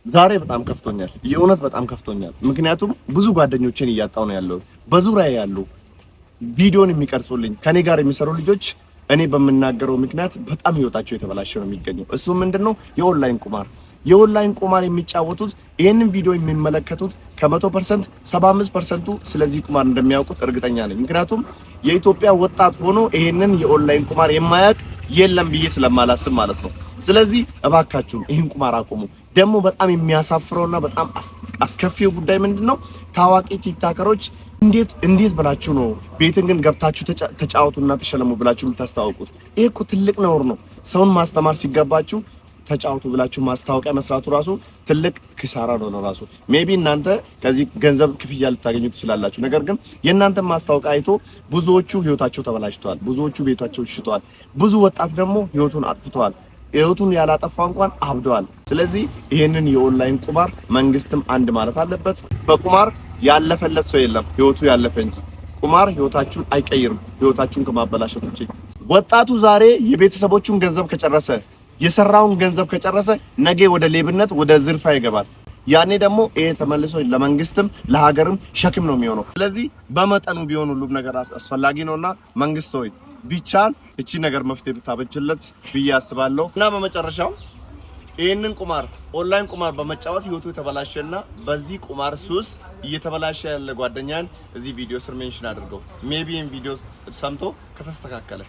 ዛሬ በጣም ከፍቶኛል፣ የእውነት በጣም ከፍቶኛል። ምክንያቱም ብዙ ጓደኞቼን እያጣው ነው ያለው። በዙሪያ ያሉ ቪዲዮን የሚቀርጹልኝ ከኔ ጋር የሚሰሩ ልጆች እኔ በመናገረው ምክንያት በጣም ህይወታቸው የተበላሸ ነው የሚገኘው። እሱ ምንድነው? የኦንላይን ቁማር የሚጫወቱት ይሄንን ቪዲዮ የሚመለከቱት ከ100% 75%ቱ ስለዚህ ቁማር እንደሚያውቁት እርግጠኛ ነኝ። ምክንያቱም የኢትዮጵያ ወጣት ሆኖ ይሄንን የኦንላይን ቁማር የማያውቅ የለም ብዬ ስለማላስብ ማለት ነው። ስለዚህ እባካችሁ ይሄን ቁማር አቁሙ። ደግሞ በጣም የሚያሳፍረውና በጣም አስከፊው ጉዳይ ምንድነው? ታዋቂ ቲክቶከሮች እንዴት ብላችሁ ነው ቤትን ግን ገብታችሁ ተጫወቱና ተሸለሙ ብላችሁ የምታስተዋውቁት? ይሄ እኮ ትልቅ ነውር ነው። ሰውን ማስተማር ሲገባችሁ ተጫወቱ ብላችሁ ማስታወቂያ መስራቱ ራሱ ትልቅ ኪሳራ ነው ራሱ። ሜቢ እናንተ ከዚህ ገንዘብ ክፍያ ልታገኙ ትችላላችሁ። ነገር ግን የእናንተን ማስታወቂያ አይቶ ብዙዎቹ ህይወታቸው ተበላሽተዋል፣ ብዙዎቹ ቤታቸው ሽጠዋል፣ ብዙ ወጣት ደግሞ ህይወቱን አጥፍተዋል። ህይወቱን ያላጠፋ እንኳን አብደዋል። ስለዚህ ይሄንን የኦንላይን ቁማር መንግስትም አንድ ማለት አለበት። በቁማር ያለፈለት ሰው የለም፣ ህይወቱ ያለፈ እንጂ። ቁማር ህይወታችሁን አይቀይርም፣ ህይወታችሁን ከማበላሸት ውጪ። ወጣቱ ዛሬ የቤተሰቦቹን ገንዘብ ከጨረሰ የሰራውን ገንዘብ ከጨረሰ ነገ ወደ ሌብነት ወደ ዝርፋ ይገባል። ያኔ ደግሞ ይሄ ተመልሶ ለመንግስትም ለሀገርም ሸክም ነው የሚሆነው። ስለዚህ በመጠኑ ቢሆን ሁሉም ነገር አስፈላጊ ነውና መንግስት ሆይ ቢቻል እቺ ነገር መፍትሄ ብታበጅለት ብዬ አስባለሁ። እና በመጨረሻው ይሄንን ቁማር ኦንላይን ቁማር በመጫወት ህይወቱ የተበላሸና በዚህ ቁማር ሱስ እየተበላሸ ያለ ጓደኛን እዚህ ቪዲዮ ስር ሜንሽን አድርገው ሜቢ ኢን ቪዲዮ ሰምቶ ከተስተካከለ